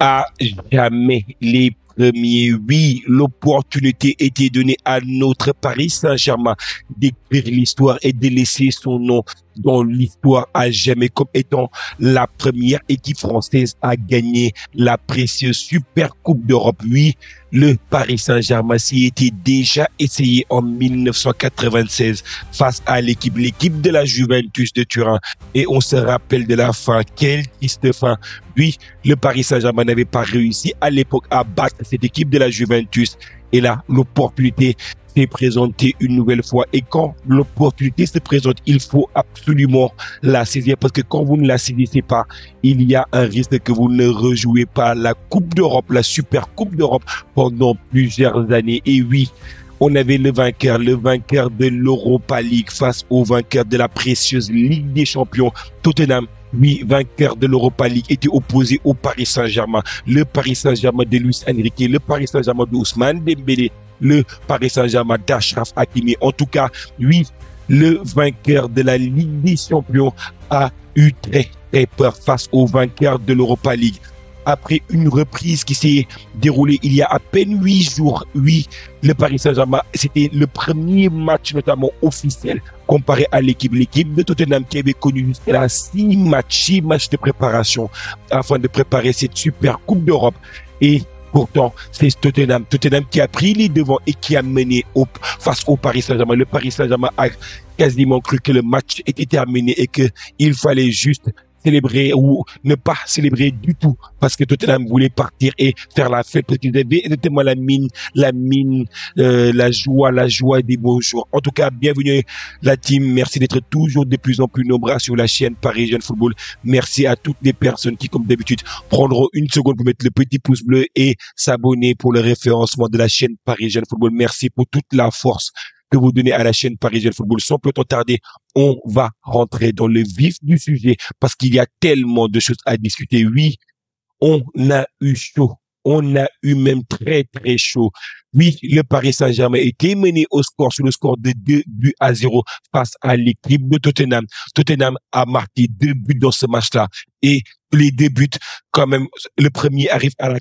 À jamais les premiers, oui, l'opportunité était donnée à notre Paris Saint-Germain d'écrire l'histoire et de laisser son nom dans l'histoire à jamais comme étant la première équipe française à gagner la précieuse Super Coupe d'Europe. Oui, le Paris Saint-Germain s'y était déjà essayé en 1996 face à l'équipe de la Juventus de Turin. Et on se rappelle de la fin. Quelle triste fin. Oui, le Paris Saint-Germain n'avait pas réussi à l'époque à battre cette équipe de la Juventus. Et là, l'opportunité s'est présentée une nouvelle fois. Et quand l'opportunité se présente, il faut absolument la saisir. Parce que quand vous ne la saisissez pas, il y a un risque que vous ne rejouez pas la Coupe d'Europe, la Super Coupe d'Europe pendant plusieurs années. Et oui, on avait le vainqueur de l'Europa League face au vainqueur de la précieuse Ligue des Champions, Tottenham. Oui, vainqueur de l'Europa League était opposé au Paris Saint-Germain. Le Paris Saint-Germain de Luis Enrique, le Paris Saint-Germain de Ousmane Dembélé, le Paris Saint-Germain d'Achraf Hakimi. En tout cas, oui, le vainqueur de la Ligue des Champions a eu très peur face au vainqueur de l'Europa League. Après une reprise qui s'est déroulée il y a à peine 8 jours, oui, le Paris Saint-Germain, c'était le premier match notamment officiel comparé à l'équipe de Tottenham qui avait connu jusqu'à là 6 matchs de préparation afin de préparer cette Super Coupe d'Europe. Et pourtant, c'est Tottenham qui a pris les devants et qui a mené face au Paris Saint-Germain. Le Paris Saint-Germain a quasiment cru que le match était terminé et qu'il fallait juste célébrer ou ne pas célébrer du tout parce que Tottenham voulait partir et faire la fête parce qu'ils avaient exactement la joie des beaux jours. En tout cas, bienvenue la team. Merci d'être toujours de plus en plus nombreux sur la chaîne Parisienne Football. Merci à toutes les personnes qui, comme d'habitude, prendront une seconde pour mettre le petit pouce bleu et s'abonner pour le référencement de la chaîne Parisienne Football. Merci pour toute la force que vous donnez à la chaîne Parisienne Football. Sans plus tarder, on va rentrer dans le vif du sujet parce qu'il y a tellement de choses à discuter. Oui, on a eu chaud. On a eu même très chaud. Oui, le Paris Saint-Germain était mené sur le score de 2-0 face à l'équipe de Tottenham. Tottenham a marqué 2 buts dans ce match-là. Et les 2 buts, quand même, le premier arrive à la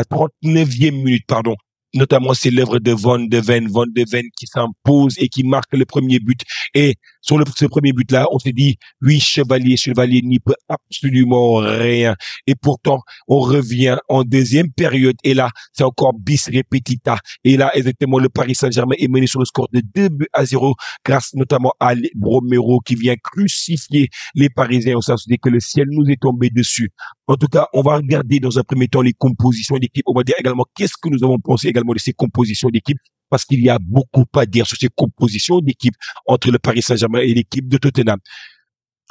39e minute, pardon. Notamment, c'est l'œuvre de Van de Ven qui s'impose et qui marque le premier but. Et sur ce premier but-là, on s'est dit, oui, Chevalier n'y peut absolument rien. Et pourtant, on revient en deuxième période. Et là, c'est encore bis repetita. Et là, exactement, le Paris Saint-Germain est mené sur le score de 2-0 grâce notamment à Romero qui vient crucifier les Parisiens. On s'est dit que le ciel nous est tombé dessus. En tout cas, on va regarder dans un premier temps les compositions d'équipe. On va dire également qu'est-ce que nous avons pensé également de ces compositions d'équipe parce qu'il y a beaucoup à dire sur ces compositions d'équipe entre le Paris Saint-Germain et l'équipe de Tottenham.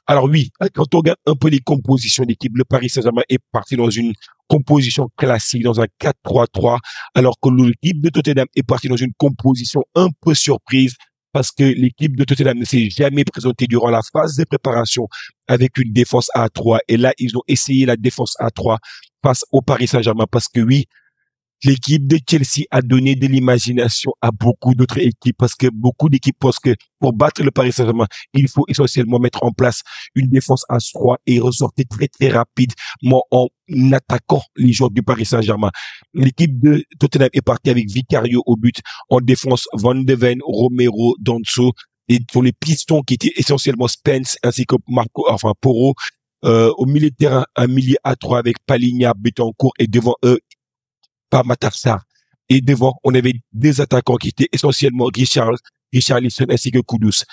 Alors oui, quand on regarde un peu les compositions d'équipe, le Paris Saint-Germain est parti dans une composition classique, dans un 4-3-3, alors que l'équipe de Tottenham est partie dans une composition un peu surprise parce que l'équipe de Tottenham ne s'est jamais présentée durant la phase de préparation avec une défense à 3. Et là, ils ont essayé la défense à 3 face au Paris Saint-Germain parce que oui, l'équipe de Chelsea a donné de l'imagination à beaucoup d'autres équipes parce que beaucoup d'équipes pensent que pour battre le Paris Saint-Germain, il faut essentiellement mettre en place une défense à 3 et ressortir très rapidement en attaquant les joueurs du Paris Saint-Germain. L'équipe de Tottenham est partie avec Vicario au but, en défense Van de Ven, Romero, Danso et sur les pistons qui étaient essentiellement Spence ainsi que Porro. Au milieu de terrain, un milieu à 3 avec Palinha, Betancourt et devant eux par Matarsar. Et devant, on avait des attaquants qui étaient essentiellement Richarlison ainsi que Kudus.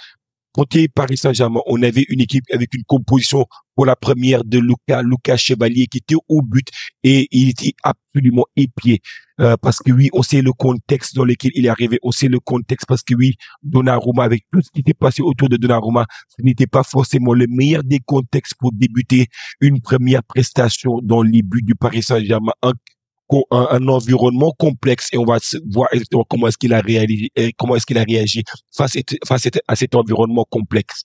Côté Paris Saint-Germain, on avait une équipe avec une composition pour la première de Lucas Chevalier qui était au but et il était absolument épié. Parce que oui, on sait le contexte dans lequel il est arrivé, on sait le contexte parce que oui, Donnarumma, avec tout ce qui était passé autour de Donnarumma, ce n'était pas forcément le meilleur des contextes pour débuter une première prestation dans les buts du Paris Saint-Germain. Un environnement complexe et on va voir exactement comment est-ce qu'il a réagi face à cet environnement complexe.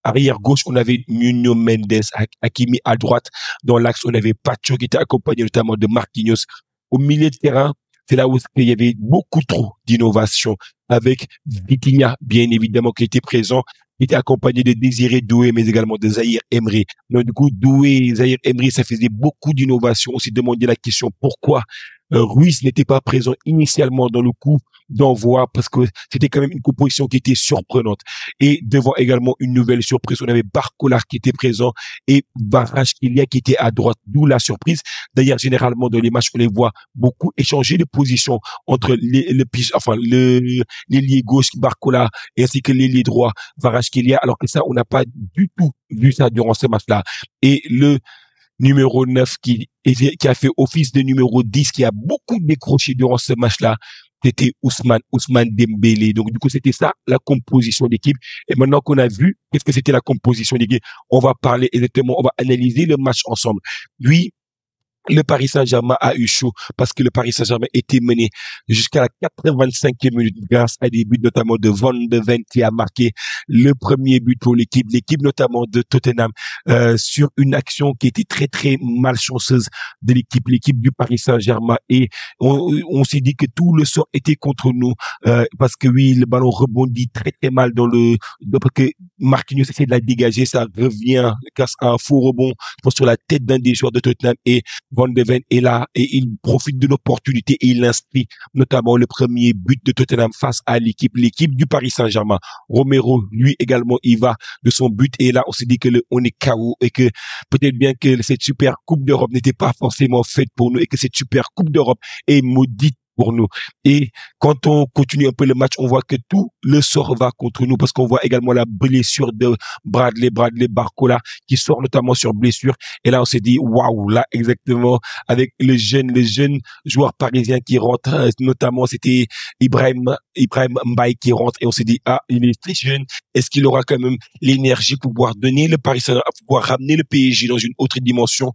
Arrière gauche, on avait Nuno Mendes, Hakimi à droite. Dans l'axe, on avait Pacho qui était accompagné notamment de Marquinhos. Au milieu de terrain, c'est là où il y avait beaucoup trop d'innovation avec Vitinha, bien évidemment, qui était présent Il était accompagné de Désiré Doué, mais également de Zahir Emery. Donc, du coup, Doué, Zahir Emery, ça faisait beaucoup d'innovation. On s'est demandé la question pourquoi Ruiz n'était pas présent initialement dans le coup d'envoi, parce que c'était quand même une composition qui était surprenante. Et devant également une nouvelle surprise, on avait Barcola qui était présent et Kvaratskhelia qui était à droite, d'où la surprise. D'ailleurs, généralement dans les matchs, on les voit beaucoup échanger de position entre l'ailier gauche Barcola et ainsi que l'ailier droit Kvaratskhelia, alors que ça, on n'a pas du tout vu ça durant ce match-là. Et le numéro 9 qui a fait office de numéro 10, qui a beaucoup décroché durant ce match-là, c'était Ousmane Dembélé. Donc, du coup, c'était ça, la composition d'équipe. Et maintenant qu'on a vu qu'est-ce que c'était la composition d'équipe, on va parler exactement, on va analyser le match ensemble. Lui, le Paris Saint-Germain a eu chaud parce que le Paris Saint-Germain était mené jusqu'à la 85e minute grâce à des buts notamment de Van de Ven qui a marqué le premier but pour l'équipe notamment de Tottenham sur une action qui était très très malchanceuse de l'équipe du Paris Saint-Germain, et on s'est dit que tout le sort était contre nous parce que oui, le ballon rebondit très très mal parce que Marquinhos essaie de la dégager, ça revient grâce à un faux rebond sur la tête d'un des joueurs de Tottenham, et Van de Ven est là et il profite de l'opportunité et il inscrit notamment le premier but de Tottenham face à l'équipe du Paris Saint-Germain. Romero, lui également, il va de son but, et là on s'est dit que on est KO et que peut-être bien que cette super coupe d'Europe n'était pas forcément faite pour nous et que cette super coupe d'Europe est maudite pour nous. Et quand on continue un peu le match, on voit que tout le sort va contre nous, parce qu'on voit également la blessure de Bradley Barcola qui sort notamment sur blessure. Et là, on s'est dit, waouh, là, exactement, avec le jeune joueur parisien qui rentre, notamment, c'était Ibrahim Mbaye qui rentre, et on s'est dit, ah, il est très jeune. Est-ce qu'il aura quand même l'énergie pour pouvoir donner le Paris Saint-Germain, pour pouvoir ramener le PSG dans une autre dimension,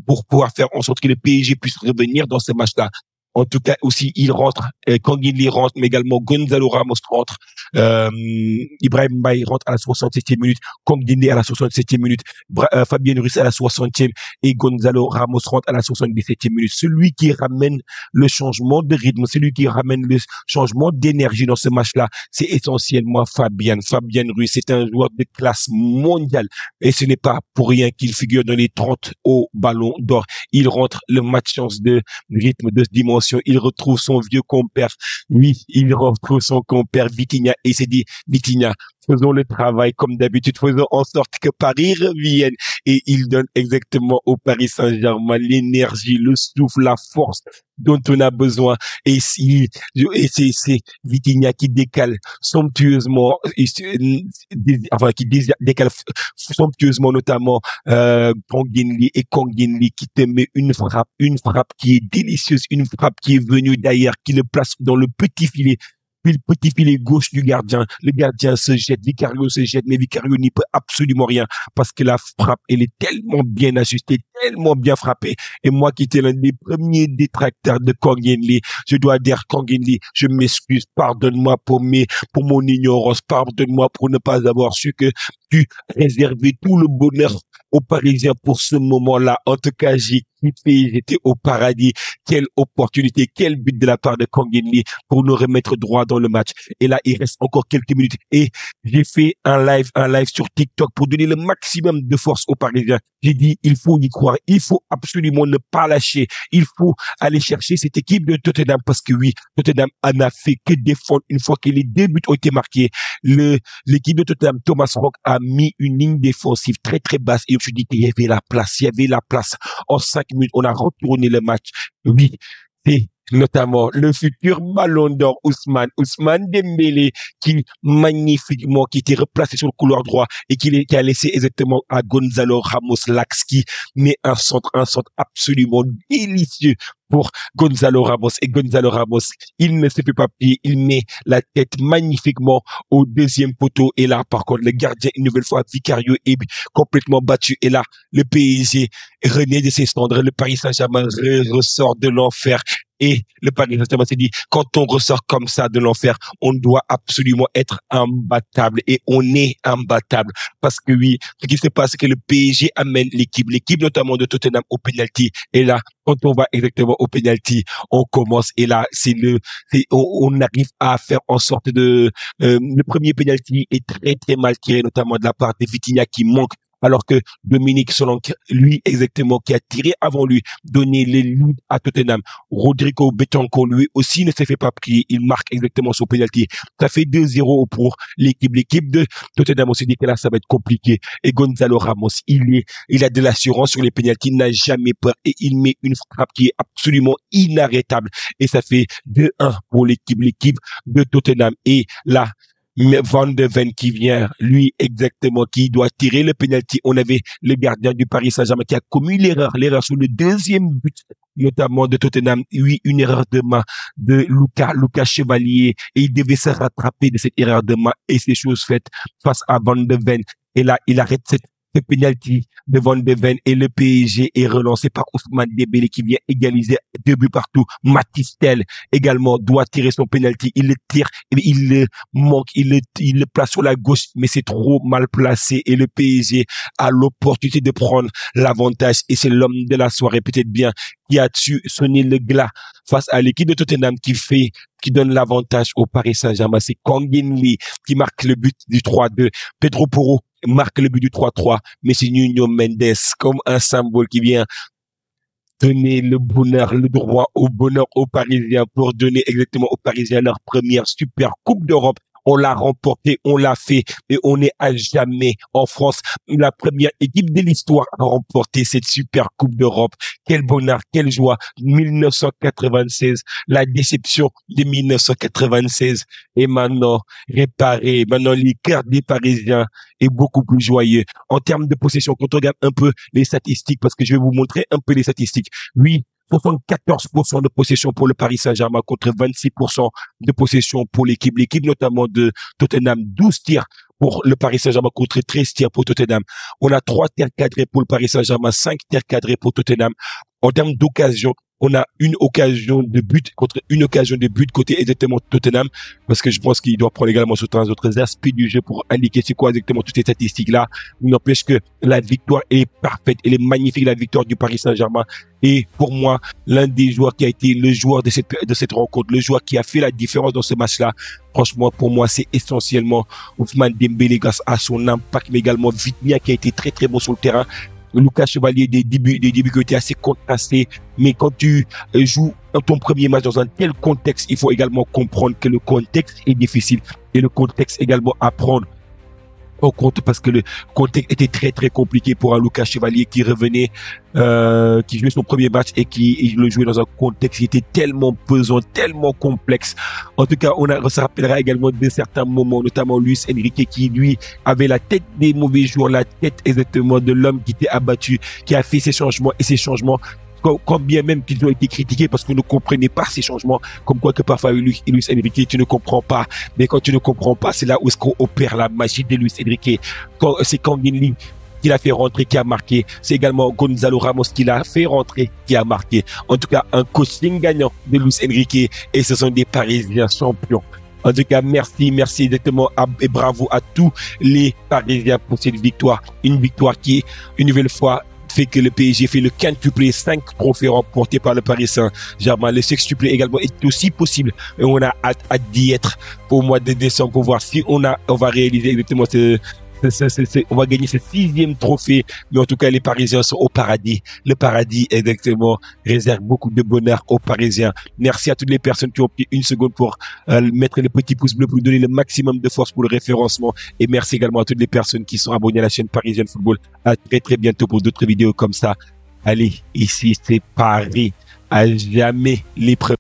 pour pouvoir faire en sorte que le PSG puisse revenir dans ce match-là? En tout cas, aussi, il rentre, Kangin rentre, mais également Gonzalo Ramos rentre, Ibrahim Mbaye rentre à la 67e minute, Kangin à la 67e minute, Fabien Ruiz à la 60e, et Gonzalo Ramos rentre à la 77e minute. Celui qui ramène le changement de rythme, celui qui ramène le changement d'énergie dans ce match-là, c'est essentiellement Fabien Ruiz. C'est un joueur de classe mondiale, et ce n'est pas pour rien qu'il figure dans les 30 au Ballon d'Or. Il rentre le match chance de rythme, de dimension. Il retrouve son vieux compère. Oui, il retrouve son compère Vitinha, et il s'est dit, Vitinha, faisons le travail comme d'habitude, faisons en sorte que Paris revienne. Et il donne exactement au Paris Saint-Germain l'énergie, le souffle, la force dont on a besoin. Et c'est Vitinha qui décale somptueusement, décale somptueusement notamment Kangin qui te met une frappe qui est délicieuse, une frappe qui est venue d'ailleurs, qui le place dans le petit filet. Puis le petit filet gauche du gardien. Le gardien se jette, Vicario se jette, mais Vicario n'y peut absolument rien parce que la frappe, elle est tellement bien ajustée, tellement bien frappée. Et moi qui étais l'un des premiers détracteurs de Kangin Lee, je dois dire, Kangin Lee, je m'excuse, pardonne-moi pour mon ignorance, pardonne-moi pour ne pas avoir su que tu réservais tout le bonheur aux Parisiens pour ce moment-là. En tout cas, j'ai kiffé, j'étais au paradis. Quelle opportunité, quel but de la part de Kangin Lee pour nous remettre droit dans le match. Et là, il reste encore quelques minutes. Et j'ai fait un live sur TikTok pour donner le maximum de force aux Parisiens. J'ai dit, il faut y croire. Il faut absolument ne pas lâcher. Il faut aller chercher cette équipe de Tottenham, parce que oui, Tottenham en a fait que défendre une fois que les deux buts ont été marqués. L'équipe de Tottenham, Thomas Frank, a mis une ligne défensive très très basse, et je me suis dit qu'il y avait la place. En 5 minutes, on a retourné le match. Oui, c'est notamment le futur Ballon d'Or Ousmane Dembélé, qui était replacé sur le couloir droit et qui a laissé exactement à Gonzalo Ramos l'axe, qui met un centre absolument délicieux pour Gonzalo Ramos. Et Gonzalo Ramos, il ne se fait pas plier, il met la tête magnifiquement au deuxième poteau. Et là, par contre, le gardien, une nouvelle fois, Vicario, est complètement battu. Et là, le PSG renaît de ses cendres. Le Paris Saint-Germain ressort de l'enfer. Et le Paris Saint-Germain s'est dit, quand on ressort comme ça de l'enfer, on doit absolument être imbattable. Et on est imbattable. Parce que oui, ce qui se passe, c'est que le PSG amène l'équipe notamment de Tottenham au penalty. Et là, quand on va exactement au penalty, on commence. Et là, on arrive à faire en sorte le premier penalty est très, très mal tiré, notamment de la part de Vitinha qui manque. Alors que Dominique Solanke, lui, exactement, qui a tiré avant lui, donné les leads à Tottenham. Rodrigo Betancourt, lui aussi, ne s'est fait pas prier. Il marque exactement son penalty. Ça fait 2-0 pour l'équipe. L'équipe de Tottenham, on s'est dit que là, ça va être compliqué. Et Gonzalo Ramos, il a de l'assurance sur les penalties, il n'a jamais peur et il met une frappe qui est absolument inarrêtable. Et ça fait 2-1 pour l'équipe de Tottenham. Et là, Van de Ven qui vient, lui exactement, qui doit tirer le penalty. On avait le gardien du Paris Saint-Germain qui a commis l'erreur sur le deuxième but, notamment de Tottenham. Oui, une erreur de main de Lucas Chevalier, et il devait se rattraper de cette erreur de main et ces choses faites face à Van de Ven. Et là, il arrête ce penalty de Van de Ven et le PSG est relancé par Ousmane Dembélé qui vient égaliser 2 buts partout. Mathys Tel également doit tirer son penalty. Il le tire, il le manque, il le place sur la gauche, mais c'est trop mal placé et le PSG a l'opportunité de prendre l'avantage et c'est l'homme de la soirée peut-être bien qui a su sonner le glas face à l'équipe de Tottenham qui donne l'avantage au Paris Saint-Germain. C'est Kang In Lee qui marque le but du 3-2. Pedro Porro marque le but du 3-3, mais c'est Nuno Mendes comme un symbole qui vient donner le bonheur, le droit au bonheur aux Parisiens pour donner exactement aux Parisiens leur première super Coupe d'Europe. On l'a remporté, on l'a fait et on est à jamais en France la première équipe de l'histoire à remporter cette super Coupe d'Europe. Quel bonheur, quelle joie. 1996, la déception de 1996 est maintenant réparée. Maintenant, le cœur des Parisiens est beaucoup plus joyeux. En termes de possession, quand on regarde un peu les statistiques, parce que je vais vous montrer un peu les statistiques. Oui, 74% de possession pour le Paris Saint-Germain contre 26% de possession pour l'équipe. L'équipe notamment de Tottenham, 12 tirs pour le Paris Saint-Germain contre 13 tirs pour Tottenham. On a 3 tirs cadrés pour le Paris Saint-Germain, 5 tirs cadrés pour Tottenham. En termes d'occasion, on a une occasion de but contre une occasion de but côté exactement Tottenham, parce que je pense qu'il doit prendre également certains autres aspects du jeu pour indiquer c'est quoi exactement toutes ces statistiques-là. Il n'empêche que la victoire est parfaite, elle est magnifique, la victoire du Paris Saint-Germain. Et pour moi, l'un des joueurs qui a été le joueur de cette rencontre, le joueur qui a fait la différence dans ce match-là, franchement, pour moi, c'est essentiellement Ousmane Dembélé grâce à son impact, mais également Vitinha qui a été très très bon sur le terrain. Lucas Chevalier, des débuts qui étaient assez contrastés, mais quand tu joues ton premier match dans un tel contexte, il faut également comprendre que le contexte est difficile et le contexte également à prendre en compte parce que le contexte était très très compliqué pour un Lucas Chevalier qui revenait, qui jouait son premier match et qui le jouait dans un contexte qui était tellement pesant, tellement complexe. En tout cas, on se rappellera également de certains moments, notamment Luis Enrique qui lui avait la tête des mauvais joueurs, la tête exactement de l'homme qui était abattu, qui a fait ses changements et ces changements, quand bien même qu'ils ont été critiqués parce qu'on ne comprenait pas ces changements, comme quoi que parfois Luis Enrique, tu ne comprends pas. Mais quand tu ne comprends pas, c'est là où est-ce qu'on opère la magie de Luis Enrique. C'est Kang In Lee qui l'a fait rentrer, qui a marqué. C'est également Gonzalo Ramos qui l'a fait rentrer, qui a marqué. En tout cas, un coaching gagnant de Luis Enrique et ce sont des Parisiens champions. En tout cas, merci exactement et bravo à tous les Parisiens pour cette victoire. Une victoire qui est une nouvelle fois fait que le PSG fait le quintuplé, 5 trophées remportés par le Paris Saint-Germain. Le sextuplé également est aussi possible. Et on a hâte d'y être au mois de décembre pour voir si on va réaliser exactement on va gagner ce 6e trophée. Mais en tout cas, les Parisiens sont au paradis. Le paradis, exactement, réserve beaucoup de bonheur aux Parisiens. Merci à toutes les personnes qui ont pris une seconde pour mettre le petit pouce bleu pour donner le maximum de force pour le référencement. Et merci également à toutes les personnes qui sont abonnées à la chaîne Parisienne Football. À très très bientôt pour d'autres vidéos comme ça. Allez, ici c'est Paris. À jamais les premiers.